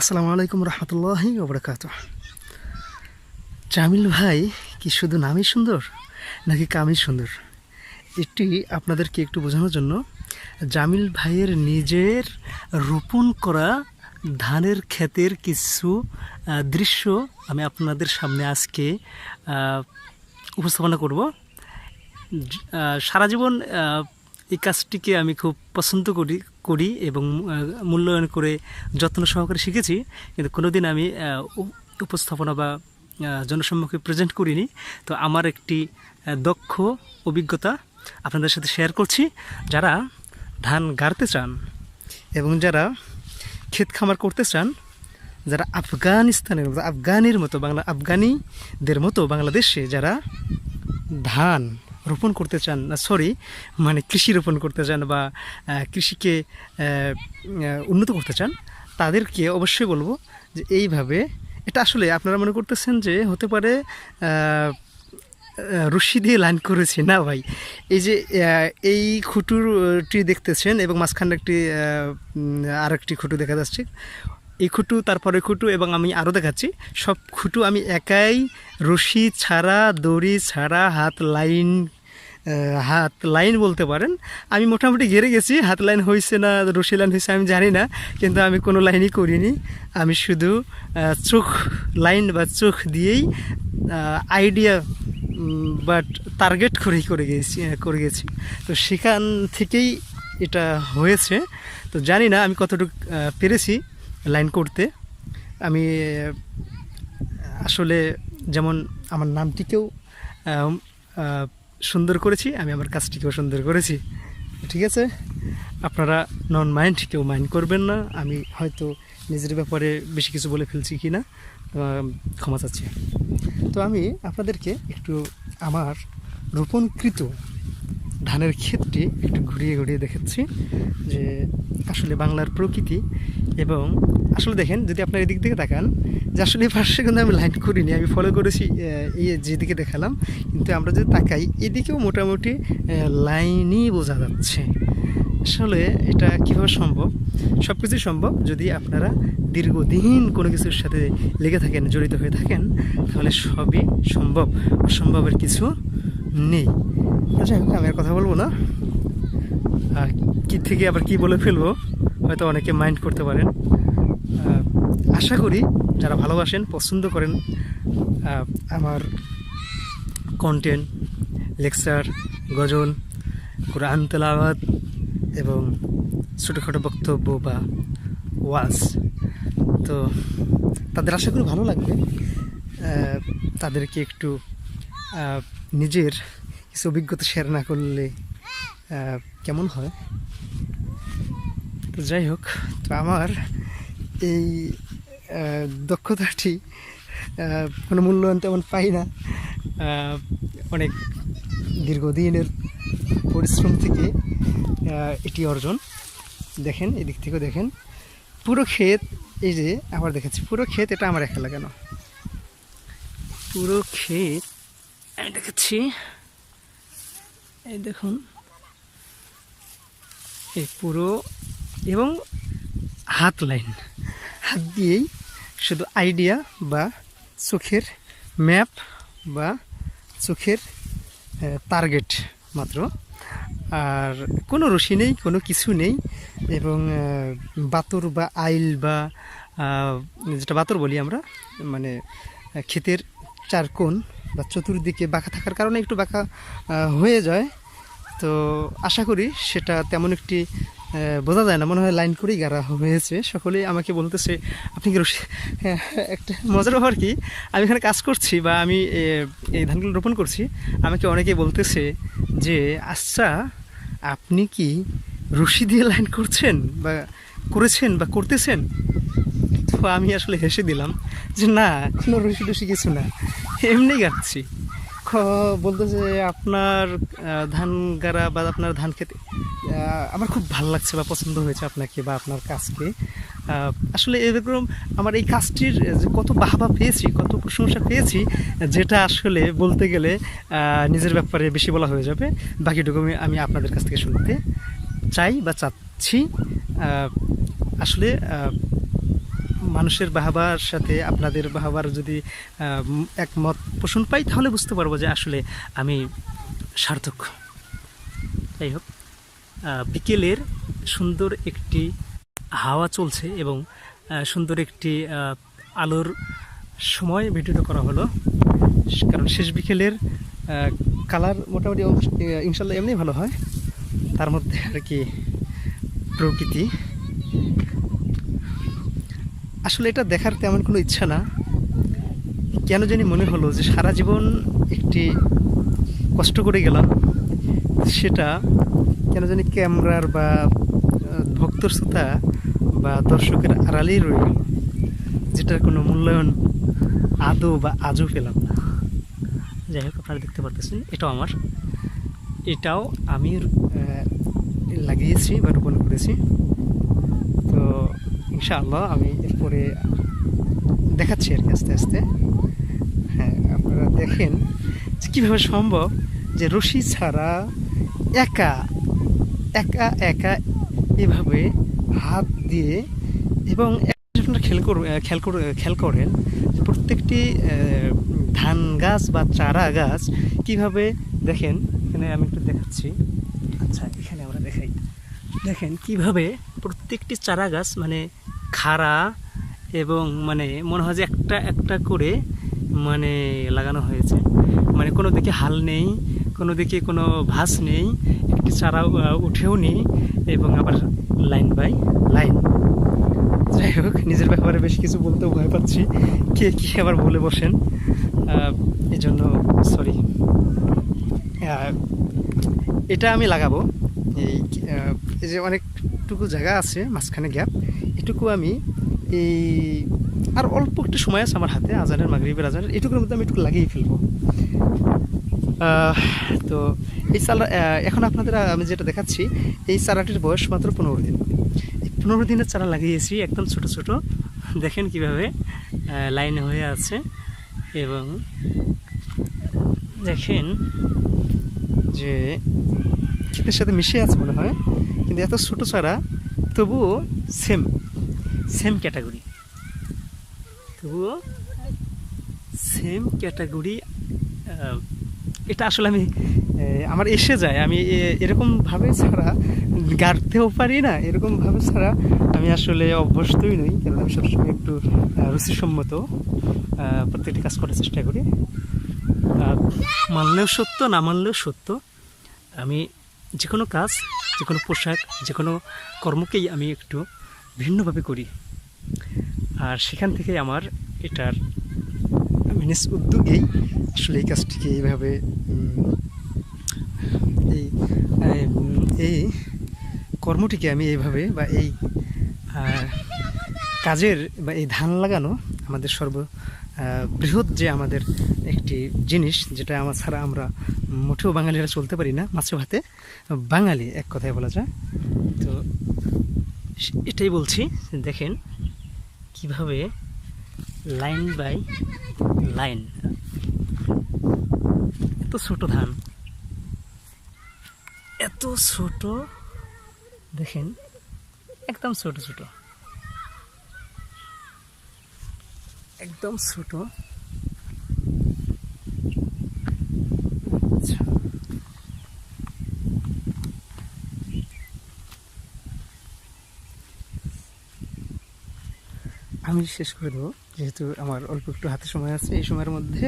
আসসালামু আলাইকুম রহমতুল্লাহি ওবরাকাতুহ। জামিল ভাই কি শুধু নামই সুন্দর নাকি কামই সুন্দর, এটি আপনাদেরকে একটু বোঝানোর জন্য জামিল ভাইয়ের নিজের রোপণ করা ধানের ক্ষেতের কিছু দৃশ্য আমি আপনাদের সামনে আজকে উপস্থাপনা করব। সারা জীবন এই কাজটিকে আমি খুব পছন্দ করি এবং মূল্যায়ন করে যত্ন সহকারে শিখেছি, কিন্তু কোনোদিন আমি উপস্থাপনা বা জনসম্মুখে প্রেজেন্ট করিনি। তো আমার একটি দক্ষ অভিজ্ঞতা আপনাদের সাথে শেয়ার করছি। যারা ধান গাড়তে চান এবং যারা ক্ষেত খামার করতে চান, যারা আফগানিদের মতো বাংলাদেশে যারা ধান রোপণ করতে চান, কৃষি রোপণ করতে চান বা কৃষিকে উন্নত করতে চান, তাদেরকে অবশ্যই বলবো যে এইভাবে, এটা আসলে আপনারা মনে করতেছেন যে হতে পারে রশি দিয়ে লাইন করেছি, না ভাই। এই যে এই খুঁটুটি দেখতেছেন এবং মাঝখানে আরেকটি খুঁটু দেখা যাচ্ছে, এই খুঁটু, তারপরে খুঁটু এবং আমি আরও দেখাচ্ছি, সব খুঁটু আমি একাই রশি ছাড়া, দড়ি ছাড়া, হাত লাইন বলতে পারেন, আমি মোটামুটি ঘেরে গেছি। হাত লাইন হয়েছে না রশি লাইন হয়েছে আমি জানি না, কিন্তু আমি কোনো লাইনই করিনি। আমি শুধু চোখ লাইন বা চোখ দিয়েই আইডিয়া বাট টার্গেট করে গেছি। তো সেখান থেকেই এটা হয়েছে। তো জানি না আমি কতটুকু পেরেছি লাইন করতে। আমি আসলে যেমন আমার নামটিকেও সুন্দর করেছি, আমি আমার কাজটিকেও সুন্দর করেছি, ঠিক আছে। আপনারা কেউ মাইন্ড করবেন না। আমি হয়তো নিজের ব্যাপারে বেশি কিছু বলে ফেলছি কি না, ক্ষমা চাচ্ছি। তো আমি আপনাদেরকে একটু আমার রোপণকৃত ধানের ক্ষেতটি একটু ঘুরিয়ে দেখাচ্ছি যে আসলে বাংলার প্রকৃতি। এবং আসলে দেখেন, যদি আপনার এদিক থেকে তাকান, যে আসলে এই পাশে কিন্তু আমি লাইন করিনি, আমি ফলো করেছি এই যেদিকে দেখালাম, কিন্তু আমরা যদি তাকাই এদিকেও মোটামুটি লাইনই বোঝা যাচ্ছে। আসলে এটা কীভাবে সম্ভব? সব কিছুই সম্ভব যদি আপনারা দীর্ঘদিন কোনো কিছুর সাথে লেগে থাকেন, জড়িত হয়ে থাকেন, তাহলে সবই সম্ভব, অসম্ভবের কিছু নেই। যাই হোক, আমি আর কথা বলবো না, কি থেকে আবার কি বলে ফেলবো হয়তো অনেকে মাইন্ড করতে পারেন। আশা করি যারা ভালোবাসেন, পছন্দ করেন আমার কন্টেন্ট, লেকচার, গজল, কোরআন তেলাওয়াত এবং ছোটোখাটো বক্তব্য বা ওয়াজ, তো তাদের আশা করি ভালো লাগবে। তাদেরকে একটু নিজের কিছু অভিজ্ঞতা শেয়ার না করলে কেমন হয়? তো যাই হোক, তো আমার এই দক্ষতাটি কোনো মূল্যায়ন তেমন পাই না। অনেক দীর্ঘদিনের পরিশ্রম থেকে এটি অর্জন। দেখেন, এদিক থেকেও দেখেন পুরো ক্ষেত, এই যে আবার দেখাচ্ছি পুরো ক্ষেত, এটা আমার একা লাগানো পুরো ক্ষেত দেখাচ্ছি। এই দেখুন, এই পুরো, এবং হাত দিয়েই শুধু আইডিয়া বা চোখের ম্যাপ বা চোখের টার্গেট মাত্র, আর কোনো রশি নেই, কোনো কিছু নেই। এবং বাতর বা আইল বা যেটা বাতর বলি আমরা, মানে ক্ষেতের চার কোণ বা চতুর্দিকে বাঁকা থাকার কারণে একটু বাঁকা হয়ে যায়। তো আশা করি সেটা তেমন একটি বোঝা যায় না, মনে হয় লাইন করেই গাড়া হয়েছে। সকলেই আমাকে বলতেছে আপনি কি একটা মজার ব্যাপার কি, আমি এখানে কাজ করছি বা আমি এই ধানগুলো রোপণ করছি, আমাকে অনেকেই বলতেছে যে আচ্ছা, আপনি কি রশি দিয়ে লাইন করেছেন বা করতেছেন? তো আমি আসলে হেসে দিলাম যে না, কোনো রশি কিছু না, এমনি গাচ্ছি। বলতেছে আপনার ধান গাড়া বা আপনার ধান খেতে আমার খুব ভালো লাগছে বা পছন্দ হয়েছে আপনাকে বা আপনার কাজকে। আসলে এরকম আমার এই কাজটির কত বাহবা পেয়েছি, কত প্রশংসা পেয়েছি, যেটা আসলে বলতে গেলে নিজের ব্যাপারে বেশি বলা হয়ে যাবে। বাকিটুকু আমি আপনাদের কাছ থেকে শুনতে চাই বা চাচ্ছি। আসলে মানুষের বাহবার সাথে আপনাদের বাহবার যদি একমত পোষণ পাই, তাহলে বুঝতে পারবো যে আসলে আমি সার্থক। যাই হোক, বিকেলের সুন্দর একটি হাওয়া চলছে এবং সুন্দর একটি আলোর সময় ভিডিওটা করা হলো, কারণ শেষ বিকেলের কালার মোটামুটি ইনশাল্লাহ এমনি ভালো হয়। তার মধ্যে আর কি প্রকৃতি, আসলে এটা দেখার তেমন কোনো ইচ্ছা না, কেন জানি মনে হলো যে সারা জীবন একটি কষ্ট করে গেলাম, সেটা কেন জানি ক্যামেরার বা ভক্তর শ্রোতা বা দর্শকের আড়ালেই রয়ে গেল, যেটার কোনো মূল্যায়ন আদৌ বা আজও পেলাম না। যাই হোক, আপনারা দেখতে পারতেছেন এটাও আমি লাগিয়েছি বা রোপণ করেছি। তো ইনশাআল্লাহ আমি এরপরে দেখাচ্ছি আর কি আস্তে আস্তে। হ্যাঁ, আপনারা দেখেন যে কীভাবে সম্ভব যে রশি ছাড়া একা একা একা এভাবে হাত দিয়ে, এবং আপনারা খেয়াল করেন যে প্রত্যেকটি ধান গাছ বা চারা গাছ কীভাবে, দেখেন এখানে আমি একটু দেখাচ্ছি, আচ্ছা এখানে আমরা দেখাই, দেখেন কিভাবে প্রত্যেকটি চারা গাছ মানে খাড়া, এবং মানে মনে হয় যে একটা একটা করে মানে লাগানো হয়েছে, মানে কোনো দিকে হাল নেই, কোনো দিকে কোনো ভাঁজ নেই, একটি চারা উঠেও নেই, এবং আবার লাইন বাই লাইন। যাই হোক, নিজের ব্যাপারে বেশি কিছু বলতেও ভয় পাচ্ছি, কে কী আবার বলে বসেন, এই জন্য সরি। এটা আমি লাগাবো, এই যে অনেকটুকু জায়গা আছে মাঝখানে গ্যাপ, এটুকু আমি এই আর অল্প একটু সময় আছে আমার হাতে, আজানের মাগরিবের আজানের, এটুকুর মধ্যে আমি একটু লাগিয়ে ফেলবো। তো এই চারা এখন আপনাদের আমি যেটা দেখাচ্ছি, এই চারাটির বয়স মাত্র 15 দিন। এই 15 দিনের চারা লাগিয়েছি, একদম ছোট ছোট, দেখেন কিভাবে লাইন হয়ে আছে, এবং দেখেন যে ক্ষেতের সাথে মিশে আছে মনে হয়, কিন্তু এত ছোট চারা তবুও সেম ক্যাটাগরি, এটা আসলে আমি আমার এসে যায়, আমি এরকমভাবে ছাড়া গাড়তেও পারি না, এরকমভাবে ছাড়া আমি আসলে অভ্যস্তই নই, কারণ আমি সবসময় একটু রুচিসম্মত প্রত্যেকটি কাজ করার চেষ্টা করি। মানলেও সত্য, না মানলেও সত্য, আমি যে কোনো কাজ, যে কোনো পোশাক, যে কোনো কর্মকেই আমি একটু ভিন্নভাবে করি, আর সেখান থেকে আমার এটার আমি নিজ উদ্যোগেই আসলে এই কাজটিকে এইভাবে এই কর্মটিকে আমি এইভাবে বা এই কাজের বা এই ধান লাগানো আমাদের বৃহৎ যে আমাদের একটি জিনিস, যেটা আমার ছাড়া আমরা মোটেও বাঙালিরা চলতে পারি না, মাছে ভাতে বাঙালি এক কথায় বলা যায়। তো এটাই বলছি, দেখেন কিভাবে লাইন বাই লাইন, এত ছোট ধান, এত ছোট, দেখেন একদম ছোট ছোট, একদম ছোট। আমি শেষ করে দেবো, যেহেতু আমার অল্প একটু হাতে সময় আছে, এই সময়ের মধ্যে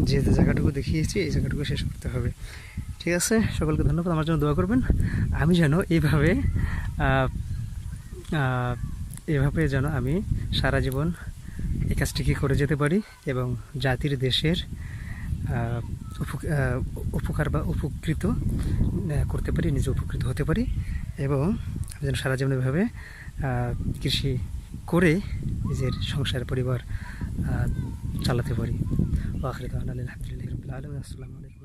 যেহেতু জায়গাটুকু দেখিয়েছি, এই জায়গাটুকু শেষ করতে হবে। ঠিক আছে, সকলকে ধন্যবাদ, আমার জন্য দোয়া করবেন, আমি যেন এভাবে যেন আমি সারা জীবন এই কাজটিকে করে যেতে পারি, এবং জাতির দেশের উপকার বা উপকৃত করতে পারি, নিজে উপকৃত হতে পারি, এবং আমি যেন সারা জীবন এভাবে কৃষি করে নিজের সংসার পরিবার চালাতে পারি। আলহামদুলিল্লাহ রাব্বিল আলামিন। আসসালামু আলাইকুম।